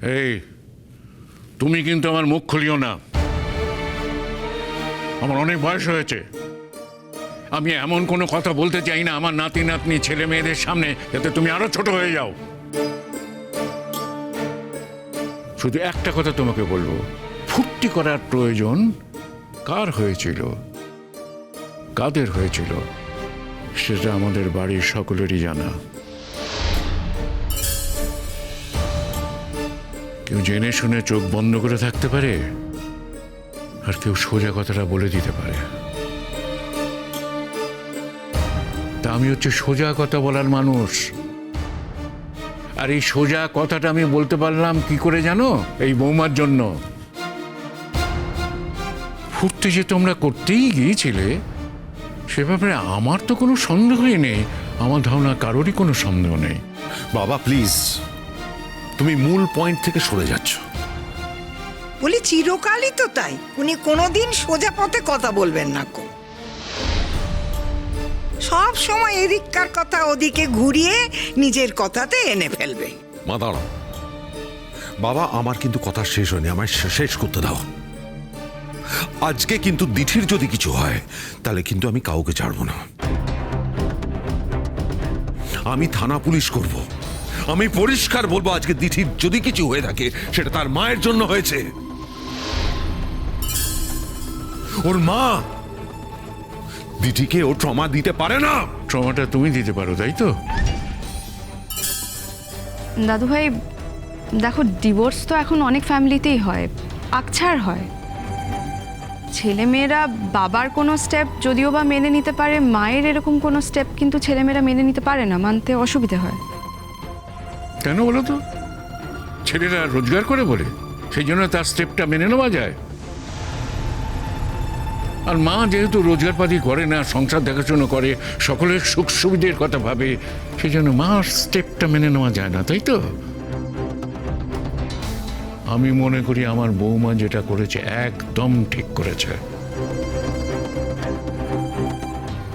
এই তুমি কিন্তু আমার মুখ খুলিও না। আমার অনেক বয়স হয়েছে। আমি এমন কোনো কথা বলতে চাই না আমার নাতি নাতনি ছেলে মেয়েদের সামনে, যাতে তুমি আরো ছোট হয়ে যাও। শুধু একটা কথা তোমাকে বলবো, ফুর্তি করার প্রয়োজন কার হয়েছিল, কাদের হয়েছিল, সেটা আমাদের বাড়ির সকলেরই জানা। কেউ জেনে শুনে চোখ বন্ধ করে থাকতে পারে, আর কেউ সোজা কথাটা বলে দিতে পারে। তা আমি হচ্ছে সোজা কথা বলার মানুষ। আর এই সোজা কথাটা আমি বলতে পারলাম কি করে জানো? এই বৌমার জন্য। ফুর্তি যে তোমরা করতেই গিয়েছিলে সে ব্যাপারে আমার তো কোনো সন্দেহই নেই। আমার ধারণা কারোরই কোনো সন্দেহ নেই। বাবা প্লিজ, তুমি মূল পয়েন্ট থেকে সরে যাচ্ছ। বলি চিরকালই তো তাই, উনি কোনোদিন সোজা পথে কথা বলবেন না কো। সব সময় এদিককার কথা ওদিকে ঘুরিয়ে নিজের কথাতে এনে ফেলবে। মা দাঁড়াও। বাবা, আমার কিন্তু কথা শেষ হয়নি, আমায় শেষ করতে দাও। আজকে কিন্তু দিঠির যদি কিছু হয় তাহলে কিন্তু আমি কাউকে ছাড়বো না। আমি থানা পুলিশ করব। আমি পরিষ্কার বলবো, আজকে দিঠির যদি কিছু হয়ে থাকে সেটা তার মায়ের জন্য হয়েছে। ওর মা দিঠিকে ও ট্রমা দিতে পারে না। ট্রমাটা তুমি দিতে পারো, তাই তো? দাদু ভাই দেখো, ডিভোর্স তো এখন অনেক ফ্যামিলিতেই হয়, আকছাড় হয়। ছেলেমেয়েরা বাবার কোনো স্টেপ যদিও বা মেনে নিতে পারে, মায়ের এরকম কোনো স্টেপ কিন্তু ছেলেমেয়েরা মেনে নিতে পারে না, মানতে অসুবিধে হয়। কেন বলো তো? ছেলেরা রোজগার করে বলে সেই জন্য তার স্টেপটা মেনে নেওয়া যায়। আর মা যেহেতু রোজগারপাতি করে না, সংসার দেখাশোনা করে, সকলের সুখ সুবিধের কথা ভাবে, সেই জন্য মার স্টেপটা মেনে নেওয়া যায় না, তাই তো? আমি মনে করি আমার বৌমা যেটা করেছে একদম ঠিক করেছে।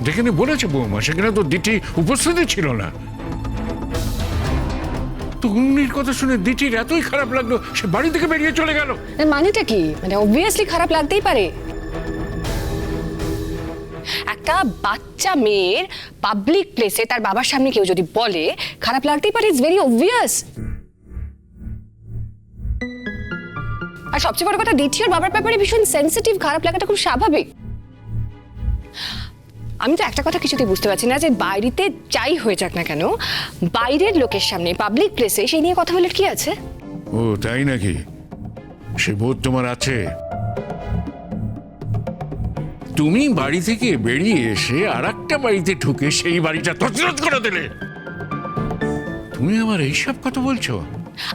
যেখানে বলেছে বৌমা সেখানে তো দিঠি উপস্থিতি ছিল না। তো উন্নির কথা শুনে দিঠির এতই খারাপ লাগলো সে বাড়ি থেকে বেরিয়ে চলে গেল। মানেটা কি? মানে অবভিয়াসলি খারাপ লাগতেই পারে। একটা বাচ্চা মেয়ের পাবলিক প্লেসে তার বাবার সামনে কেউ যদি বলে, খারাপ লাগতেই পারে। It's very obvious. আর সবচেয়ে বড় কথা, দিঠি ওর বাবার ব্যাপারে ভীষণ সেনসিটিভ, খারাপ লাগাটা খুব স্বাভাবিক। আমি তো একটা কথা কিছুতেই বুঝতে পারছি না, যে বাইরেতে যাই হয়ে যাক না কেন, বাইরের লোকের সামনে পাবলিক প্লেসে সেই নিয়ে কথা বলার কি আছে? ও তাই নাকি? সে বোধ তোমার আছে? তুমি বাড়ি থেকে বেরিয়ে এসে আর একটা বাড়িতে ঢুকে সেই বাড়িটা তছনছ করে দিলে। তুমি আমার এইসব কথা বলছো?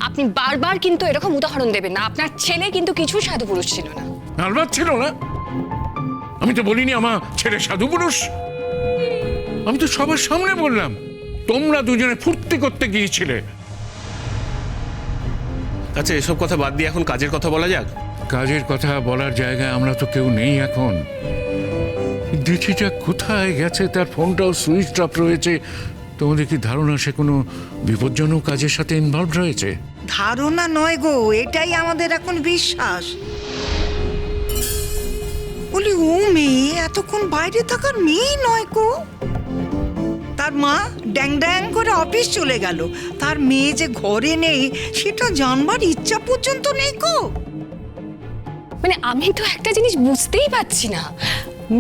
আপনি বারবার কিন্তু এরকম উদাহরণ দেবেন না। আপনার ছেলে কিন্তু কিছু সাধু পুরুষ ছিল না। আলবাত ছিল না। আমি তো বলিনি আমার ছেলে সাধু পুরুষ। আমি তো সবার সামনে বললাম তোমরা দুজনে ফুর্তি করতে গিয়েছিলে। আচ্ছা, এসব কথা বাদ দিয়ে এখন কাজের কথা বলা যাক। কাজের কথা বলার জায়গায় আমরা তো কেউ নেই এখন। দিঠিটা কোথায় গেছে, তার ফোনটাও সুইচ অফ রয়েছে। তোমাদের কি ধারণা সে কোনো বিপজ্জনক কাজের সাথে ইনভলভ রয়েছে? ধারণা নয় গো, এটাই আমাদের এখন বিশ্বাস। বলি ও মেয়ে এতক্ষণ বাইরে থাকার মেয়ে নয় গো। তার মা ড্যাং ড্যাং করে অফিস চলে গেল, তার মেয়ে যে ঘরে নেই সেটা জানবার ইচ্ছা পর্যন্ত নেই গো। মানে আমি তো একটা জিনিস বুঝতেই পারছি না,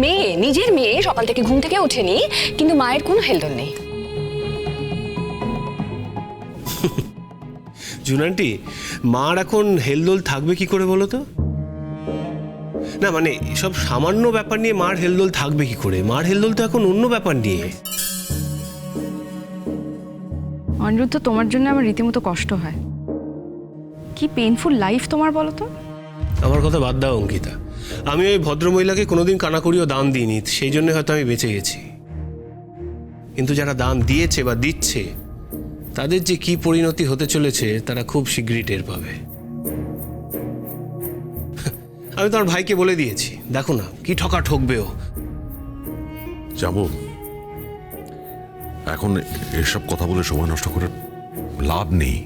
মেয়ে, নিজের মেয়ে সকাল থেকে ঘুম থেকে ওঠেনি, কিন্তু মায়ের কোনো হেলদোল নেই। জুনান্টি, মার এখন হেলদোল থাকবে কি করে বলো তো? না মানে সব সামান্য ব্যাপার নিয়ে মার হেলদোল থাকবে কি করে? মার হেলদোল তো এখন অন্য ব্যাপার নিয়ে। অনিরুদ্ধ, তোমার জন্য আমার রীতিমতো কষ্ট হয়। কি পেইনফুল লাইফ তোমার, বলো তো? আমার কথা বাদ দাও অঙ্কিতা, আমি ওই ভদ্রমহিলাকে কোনোদিন কানাকড়িও দান দিইনি, সেই জন্য হয়তো আমি বেঁচে গেছি। কিন্তু যারা দান দিয়েছে বা দিচ্ছে তাদের যে কি পরিণতি হতে চলেছে তারা খুব শীঘ্রই টের পাবে। আমি তোমার ভাইকে বলে দিয়েছি, দেখো না কি ঠকা ঠকবে ও। যাবো এখন, এসব কথা বলে সময় নষ্ট করে লাভ নেই।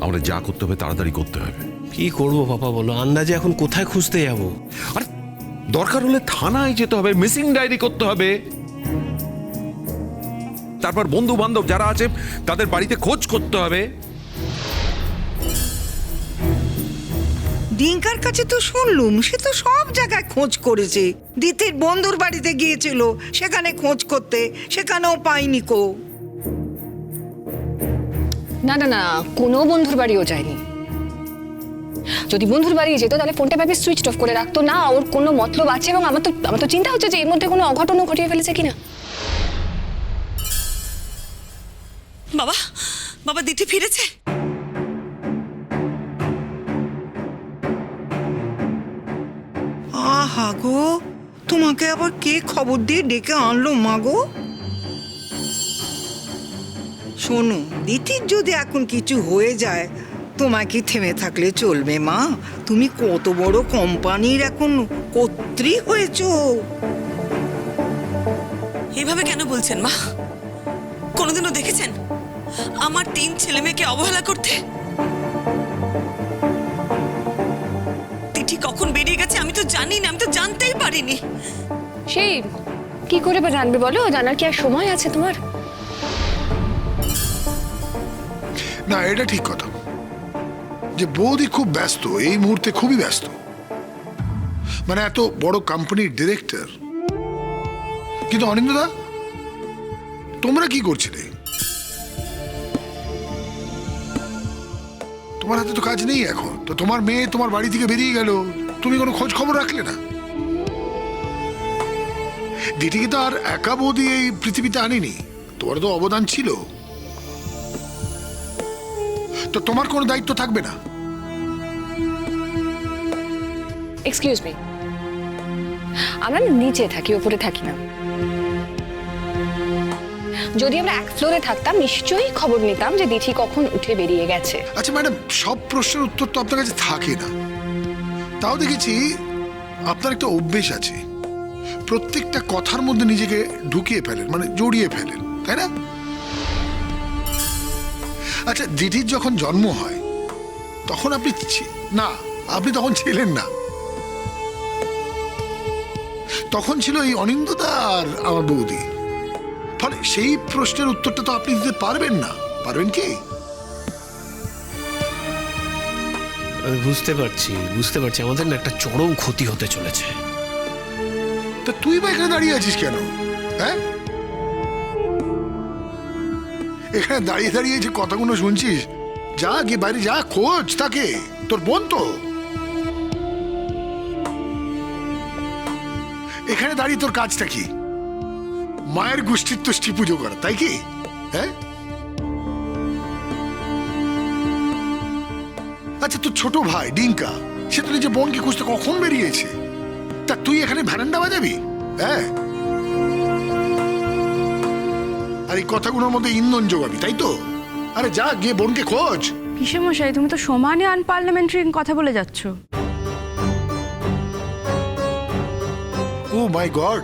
আমরা যা করতে হবে তাড়াতাড়ি করতে হবে। কি করব পাপা বলো, আন্দাজে এখন কোথায় খুঁজতে যাব? আরে দরকার হলে থানায় যেতে হবে, মিসিং ডায়েরি করতে হবে, তারপর বন্ধু বান্ধব যারা আছে তাদের বাড়িতে খোঁজ করতে হবে। ডিঙ্কার কাছে তো শুনলুম সে তো সব জায়গায় খোঁজ করেছে। দিতির বন্ধুর বাড়িতে গিয়েছিল সেখানে খোঁজ করতে, সেখানেও পাইনি কো। না না না, কোনো বন্ধুর বাড়িও যায়নি। যদি বন্ধুর বাড়ি যেত তাহলে ফোনটা ভাবে সুইচ অফ করে রাখতো না। ওর কোনো মতলব আছে এবং আমার তো চিন্তা হচ্ছে যে এর মধ্যে কোনো অঘটনও ঘটিয়ে ফেলেছে কিনা। বাবা, বাবা দিদি ফিরেছে? আহা গো, তোমাকে আবার কে খবর দিয়ে ডেকে আনলো মা গো? শোনো, দিতির যদি এখন কিছু হয়ে যায় তোমাকে থেমে থাকলে চলবে মা? তুমি কত বড় কোম্পানির এখন কর্ত্রী হয়েছো। এভাবে কেন বলছেন মা? কোনোদিনও দেখেছেন আমার 3 ছেলে মেয়েকে অবহেলা করতে? তিথি কখন বেরিয়ে গেছে আমি তো জানি না, আমি তো জানতেই পারিনি। সেই কি করে বা জানবে বলো? জানার কি আর সময় আছে তোমার? না, এটা ঠিক কথা যে বৌদি খুব ব্যস্ত, এই মুহূর্তে খুবই ব্যস্ত। মানে এত বড় কোম্পানির ডিরেক্টর। কিন্তু অনিন্দদা, তোমরা কি করছিলে? তোমার হাতে তো কাজ নেই এখন, তো তোমার মেয়ে তোমার বাড়ি থেকে বেরিয়ে গেল, তুমি কোনো খোঁজ খবর রাখলে না। দিদিকে তো আর একা বৌদি এই পৃথিবীতে আনেনি, তোমার তো অবদান ছিল। তো তোমার কোনো দায়িত্ব থাকবে না? এক্সকিউজ মি, আমরা নিচে থাকি, উপরে থাকি না। যদি আমরা 1 ফ্লোরে থাকতাম নিশ্চয়ই খবর নিতাম যে দিঠি কখন উঠে বেরিয়ে গেছে। আচ্ছা ম্যাডাম, সব প্রশ্নের উত্তর তো আপনার কাছে থাকে না। তাও দেখেছি আপনার একটা অভ্যেস আছে, প্রত্যেকটা কথার মধ্যে নিজেকে ঢুকিয়ে ফেলেন, মানে জড়িয়ে ফেলেন, তাই না? আচ্ছা, দিদির যখন জন্ম হয় তখন আপনি না, আপনি তখন ছিলেন না। তখন ছিল এই অনিন্দদা আর আমার বৌদি। ফলে সেই প্রশ্নের উত্তরটা তো আপনি দিতে পারবেন না, পারবেন কি? আমি বুঝতে পারছি আমাদের না একটা চরম ক্ষতি হতে চলেছে। তা তুই বা এখানে দাঁড়িয়ে আছিস কেন? হ্যাঁ, এখানে দাঁড়িয়ে দাঁড়িয়ে যে কথাগুলো শুনছিস, যা গিয়ে বাইরে যা, খোঁজ তাকে, তোর বোন তো। এখানে দাঁড়িয়ে তোর কাজটা কি? মায়ের গোষ্ঠীর তুষ্টি পুজো করা, তাই কি? হ্যাঁ, আচ্ছা, তোর ছোট ভাই ডিঙ্কা সে তো নিজে বোনকে খুঁজতে কখন বেরিয়েছে, তা তুই এখানে ভ্যারান্ডা বাজাবি? হ্যাঁ, আর এই কথাগুলোর মধ্যে ইন্ধন যোগাবি, তাই তো? আরে যা গিয়ে বোনকে খোঁজ। পিসেমশাই, তুমি তো সমানে আনপার্লামেন্টারি কথা বলে যাচ্ছ। ও মাই গড,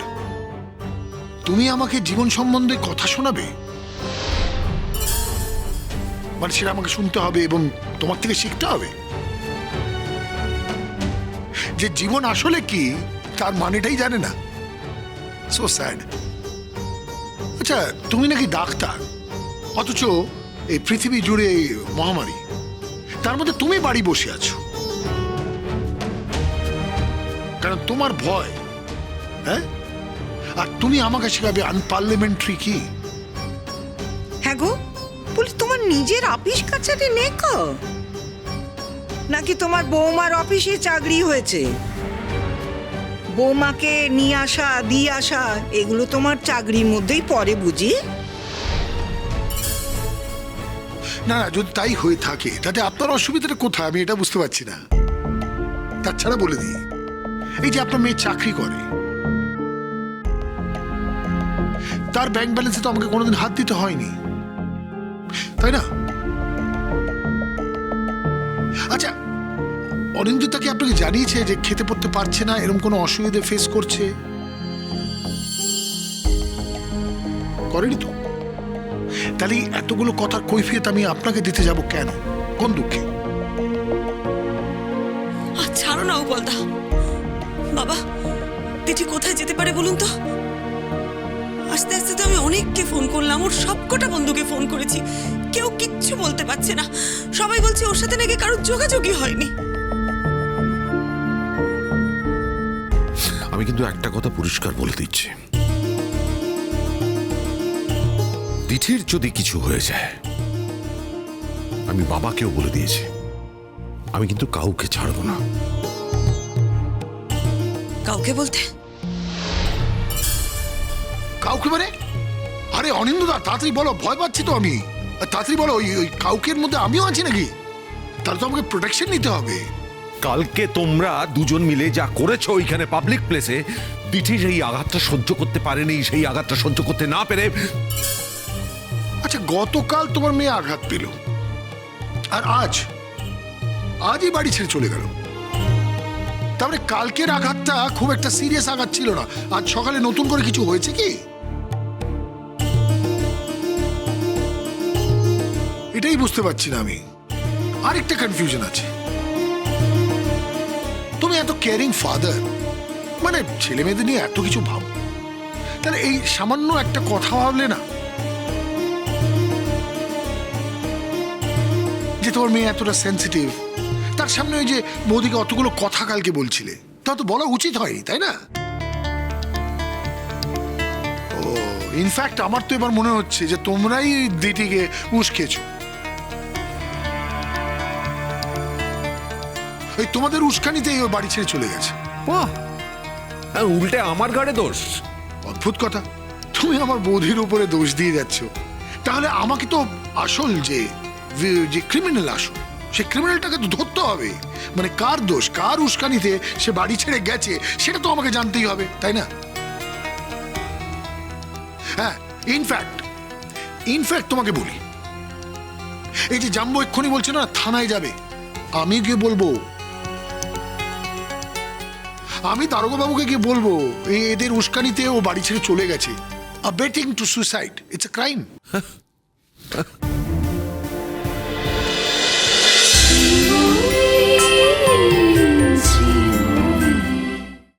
তুমি আমাকে জীবন সম্বন্ধে কথা শোনাবে? মানে সেটা আমাকে শুনতে হবে এবং তোমার থেকে শিখতে হবে? যে জীবন আসলে কি তার মানেটাই জানে না। So sad. আচ্ছা, তুমি নাকি ডাক্তার, অথচ এই পৃথিবী জুড়ে এই মহামারী, তার মধ্যে তুমি বাড়ি বসে আছো। কারণ তোমার ভয়। হ্যাঁ, আর তুমি আমাকে শেখাবে আনপার্লামেন্টারি কি? হ্যাঁ গো, বলি তোমার নিজের অফিস কাছারি নেই কো? নাকি তোমার বৌমার অফিসে চাকরি হয়েছে? বৌমাকে নিয়ে আসা দিয়ে আসা এগুলো তোমার চাকরির মধ্যেই পড়ে বুঝি? না না, যদি তাই হয়ে থাকে তাতে আপনার অসুবিধাটা কোথায় আমি এটা বুঝতে পারছি না। তাছাড়া বলে দিই, এই যে আপনার মেয়ে চাকরি করে, তার ব্যাংক ব্যালেন্সে তো আমাকে কোনোদিন হাত দিতে হয়নি, তাই না? আচ্ছা, অনিন্দিতা কি আপনাকে জানিয়েছে যে খেতে পড়তে পারছে না, এরকম কোনো অসুবিধা ফেস করছে? করেনি তো? তাহলে এতগুলো কথার কৈফিয়ত আমি আপনাকে দিতে যাব কেন? কোন দুঃখে? আর ছাড়ো না উপলদা। বাবা, দিঠি কোথায় যেতে পারে বলুন তো? আস্তে আস্তে তো আমি অনেককে ফোন করলাম, ওর সবকটা বন্ধুকে ফোন করেছি, কেউ কিচ্ছু বলতে পারছে না। সবাই বলছে ওর সাথে নাকি কারোর যোগাযোগই হয়নি। আমি কিন্তু একটা কথা পরিষ্কার বলে দিচ্ছি, দিঠির যদি কিছু হয়ে যায়, আমি বাবাকেও বলে দিয়েছি, আমি কিন্তু কাউকে ছাড়বো না। কাউকে বলতে? কাউকে মানে? আরে অনিন্দুদা, তাড়াতাড়ি বলো, ভয় পাচ্ছি তো আমি। তাড়াতাড়ি বলো, ওই কাউকের মধ্যে আমিও আছি নাকি? তাহলে তো আমাকে প্রোটেকশন নিতে হবে। কালকে তোমরা দুজন মিলে যা করেছো ওইখানে পাবলিক প্লেসে, দিঠি সেই আঘাতটা সহ্য করতে পারেনি, সেই আঘাতটা সহ্য করতে না পেরে। আচ্ছা, গতকাল তোমার মেয়ে আঘাত পেল, আর আজই বাড়ি ছেড়ে চলে গেল। তারপরে কালকের আঘাতটা খুব একটা সিরিয়াস আঘাত ছিল না, আজ সকালে নতুন করে কিছু হয়েছে কি? এটাই বুঝতে পারছি না আমি। আরেকটা কনফিউশন আছে, তুমি এত কেয়ারিং ফাদার, মানে ছেলে মেয়েদের নিয়ে এত কিছু ভাব, তাহলে এই সামান্য একটা কথা ভাবলে না যে তোমার মেয়ে এতটা সেন্সিটিভ, তার সামনে ওই যে বৌদিকে অতগুলো কথা কালকে বলছিলে, তা তো বলা উচিত হয়নি, তাই না? ও, ইনফ্যাক্ট আমার তো এবার মনে হচ্ছে যে তোমরাই দিটিকে উস্কেছো। ওই তোমাদের উস্কানিতেই ওই বাড়ি ছেড়ে চলে গেছে। উল্টে আমার ঘাড়ে দোষ। অদ্ভুত কথা, তুমি আমার বৌদির উপরে দোষ দিয়ে যাচ্ছ। তাহলে আমাকে তো আসল যে ক্রিমিনাল, আসল সে ক্রিমিনালটাকে তো ধরতে হবে। মানে কার দোষ, কার উস্কানিতে সে বাড়ি ছেড়ে গেছে, সেটা তো আমাকে জানতেই হবে, তাই না? হ্যাঁ, ইনফ্যাক্ট তোমাকে বলি, এই যে জাম্বো এক্ষুনি বলছে না থানায় যাবে, আমি গিয়ে বলবো, আমি দারোগা বাবুকে গিয়ে বলবো এদের উস্কানিতে ও বাড়ি ছেড়ে চলে গেছে। abetting to suicide, it's a crime.